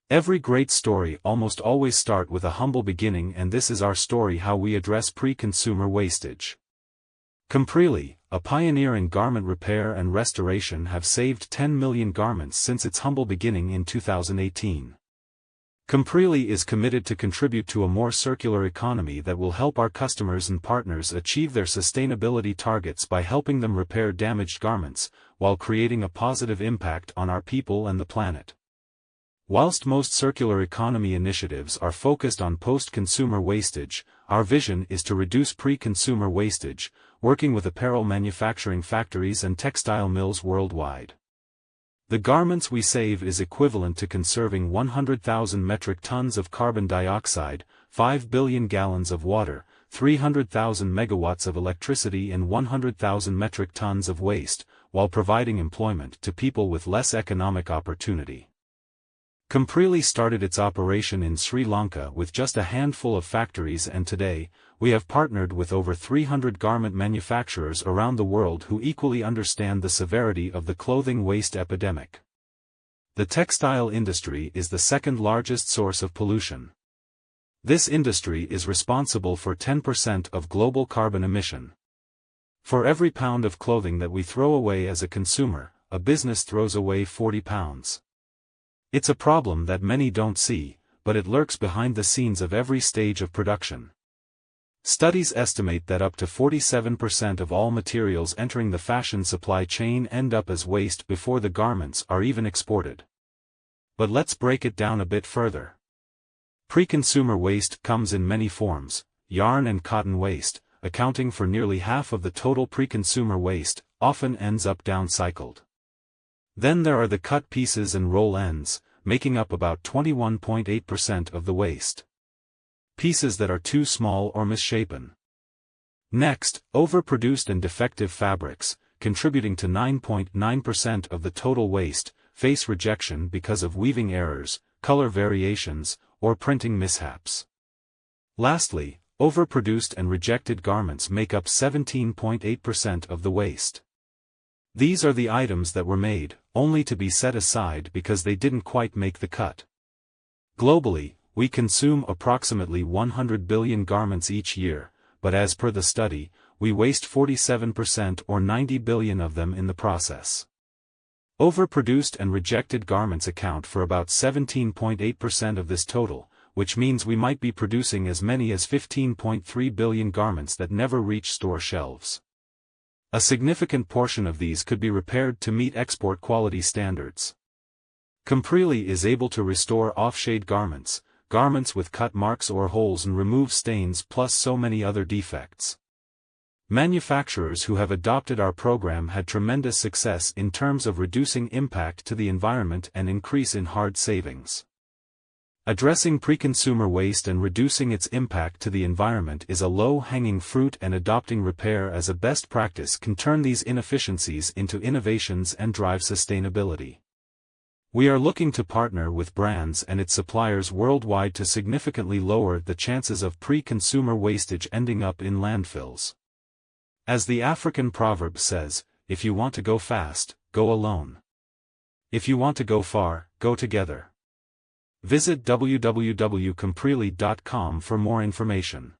Every great story almost always starts with a humble beginning, and this is our story: how we address pre-consumer wastage. Compreli, a pioneer in garment repair and restoration, have saved 10 million garments since its humble beginning in 2018. Compreli is committed to contribute to a more circular economy that will help our customers and partners achieve their sustainability targets by helping them repair damaged garments, while creating a positive impact on our people and the planet. Whilst most circular economy initiatives are focused on post-consumer wastage, our vision is to reduce pre-consumer wastage, working with apparel manufacturing factories and textile mills worldwide. The garments we save is equivalent to conserving 100,000 metric tons of carbon dioxide, 5 billion gallons of water, 300,000 megawatts of electricity and 100,000 metric tons of waste, while providing employment to people with less economic opportunity. Compreli started its operation in Sri Lanka with just a handful of factories, and today, we have partnered with over 300 garment manufacturers around the world who equally understand the severity of the clothing waste epidemic. The textile industry is the second largest source of pollution. This industry is responsible for 10% of global carbon emission. For every pound of clothing that we throw away as a consumer, a business throws away 40 pounds. It's a problem that many don't see, but it lurks behind the scenes of every stage of production. Studies estimate that up to 47% of all materials entering the fashion supply chain end up as waste before the garments are even exported. But let's break it down a bit further. Pre-consumer waste comes in many forms: yarn and cotton waste, accounting for nearly half of the total pre-consumer waste, often ends up downcycled. Then there are the cut pieces and roll ends, making up about 21.8% of the waste. Pieces that are too small or misshapen. Next, overproduced and defective fabrics, contributing to 9.9% of the total waste, face rejection because of weaving errors, color variations, or printing mishaps. Lastly, overproduced and rejected garments make up 17.8% of the waste. These are the items that were made, only to be set aside because they didn't quite make the cut. Globally, we consume approximately 100 billion garments each year, but as per the study, we waste 47% or 90 billion of them in the process. Overproduced and rejected garments account for about 17.8% of this total, which means we might be producing as many as 15.3 billion garments that never reach store shelves. A significant portion of these could be repaired to meet export quality standards. Compreli is able to restore off-shade garments, garments with cut marks or holes, and remove stains, plus so many other defects. Manufacturers who have adopted our program had tremendous success in terms of reducing impact to the environment and increase in hard savings. Addressing pre-consumer waste and reducing its impact to the environment is a low-hanging fruit, and adopting repair as a best practice can turn these inefficiencies into innovations and drive sustainability. We are looking to partner with brands and its suppliers worldwide to significantly lower the chances of pre-consumer wastage ending up in landfills. As the African proverb says, if you want to go fast, go alone. If you want to go far, go together. Visit www.compreli.com for more information.